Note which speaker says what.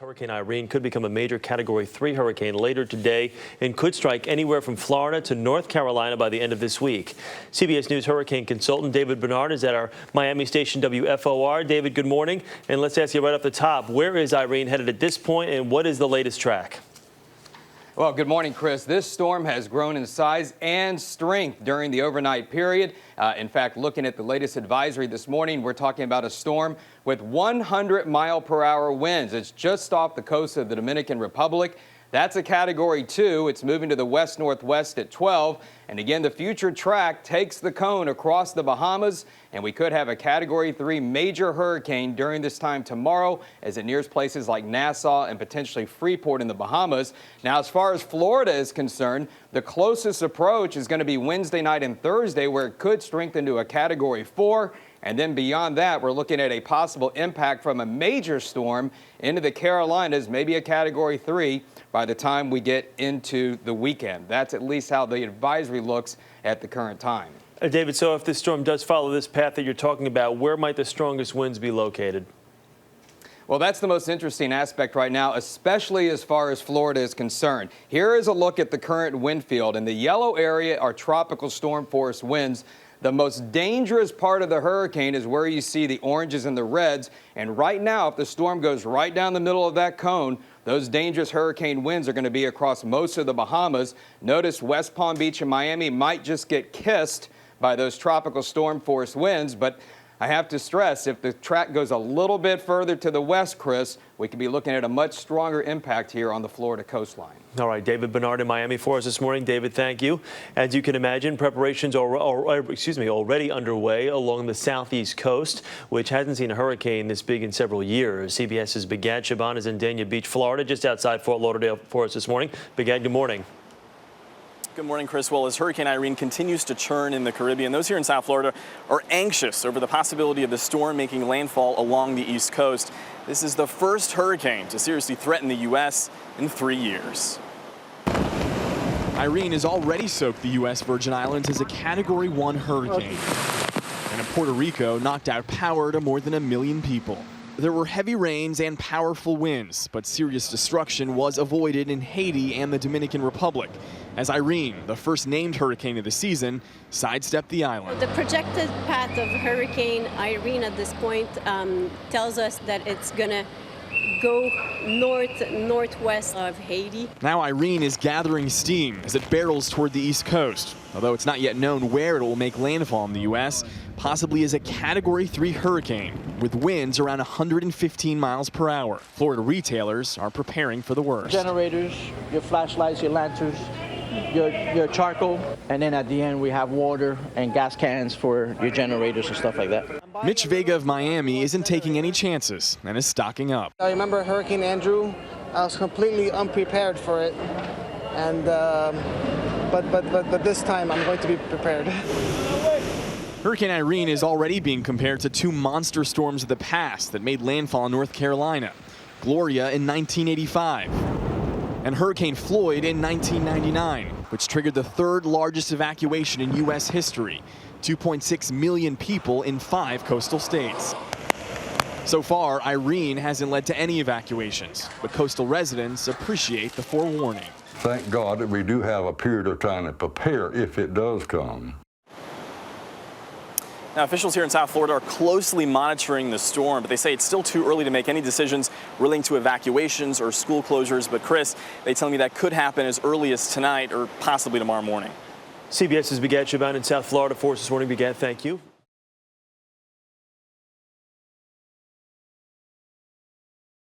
Speaker 1: Hurricane Irene could become a major Category 3 hurricane later today and could strike anywhere from Florida to North Carolina by the end of this week. CBS News hurricane consultant David Bernard is at our Miami station WFOR. David, good morning. And let's ask you right off the top, where is Irene headed at this point and what is the latest track?
Speaker 2: Well, good morning, Chris. This storm has grown in size and strength during the overnight period. In fact, looking at the latest advisory this morning, we're talking about a storm with 100-mile-per-hour winds. It's just off the coast of the Dominican Republic. That's a Category 2. It's moving to the west-northwest at 12. And again, the future track takes the cone across the Bahamas, and we could have a Category 3 major hurricane during this time tomorrow as it nears places like Nassau and potentially Freeport in the Bahamas. Now, as far as Florida is concerned, the closest approach is going to be Wednesday night and Thursday, where it could strengthen to a Category 4. And then beyond that, we're looking at a possible impact from a major storm into the Carolinas, maybe a Category 3 by the time we get into the weekend. That's at least how the advisory looks at the current time.
Speaker 1: David, so if this storm does follow this path that you're talking about, where might the strongest winds be located?
Speaker 2: Well, that's the most interesting aspect right now, especially as far as Florida is concerned. Here is a look at the current wind field. In the yellow area are tropical storm force winds. The most dangerous part of the hurricane is where you see the oranges and the reds. And right now, if the storm goes right down the middle of that cone, those dangerous hurricane winds are going to be across most of the Bahamas. Notice West Palm Beach and Miami might just get kissed by those tropical storm force winds. But I have to stress, if the track goes a little bit further to the west, Chris, we could be looking at a much stronger impact here on the Florida coastline.
Speaker 1: All right, David Bernard in Miami for us this morning. David, thank you. As you can imagine, preparations are already underway along the southeast coast, which hasn't seen a hurricane this big in several years. CBS's Bigad Shaban is in Dania Beach, Florida, just outside Fort Lauderdale for us this morning. Bigad, good morning.
Speaker 3: Good morning, Chris. Well, as Hurricane Irene continues to churn in the Caribbean, those here in South Florida are anxious over the possibility of the storm making landfall along the East Coast. This is the first hurricane to seriously threaten the U.S. in 3 years.
Speaker 4: Irene has already soaked the U.S. Virgin Islands as a Category 1 hurricane. And in Puerto Rico, knocked out power to more than 1 million people. There were heavy rains and powerful winds, but serious destruction was avoided in Haiti and the Dominican Republic, as Irene, the first named hurricane of the season, sidestepped the island.
Speaker 5: The projected path of Hurricane Irene at this point tells us that it's going to go northwest of Haiti.
Speaker 4: Now Irene is gathering steam as it barrels toward the East Coast, although it's not yet known where it will make landfall in the U.S., possibly as a Category 3 hurricane with winds around 115 miles per hour. Florida retailers are preparing for the worst.
Speaker 6: Generators, your flashlights, your lanterns, your charcoal, and then at the end we have water and gas cans for your generators and stuff like that.
Speaker 4: Mitch Vega of Miami isn't taking any chances and is stocking up.
Speaker 7: I remember Hurricane Andrew. I was completely unprepared for it, and but this time I'm going to be prepared.
Speaker 4: Hurricane Irene is already being compared to two monster storms of the past that made landfall in North Carolina. Gloria in 1985 and Hurricane Floyd in 1999, which triggered the third largest evacuation in U.S. history, 2.6 million people in 5 coastal states. So far, Irene hasn't led to any evacuations, but coastal residents appreciate the forewarning.
Speaker 8: Thank God that we do have a period of time to prepare if it does come.
Speaker 3: Now, officials here in South Florida are closely monitoring the storm, but they say it's still too early to make any decisions relating to evacuations or school closures. But Chris, they tell me that could happen as early as tonight or possibly tomorrow morning.
Speaker 1: CBS's Bigad Shaban in South Florida for us this morning. Bigad, thank you.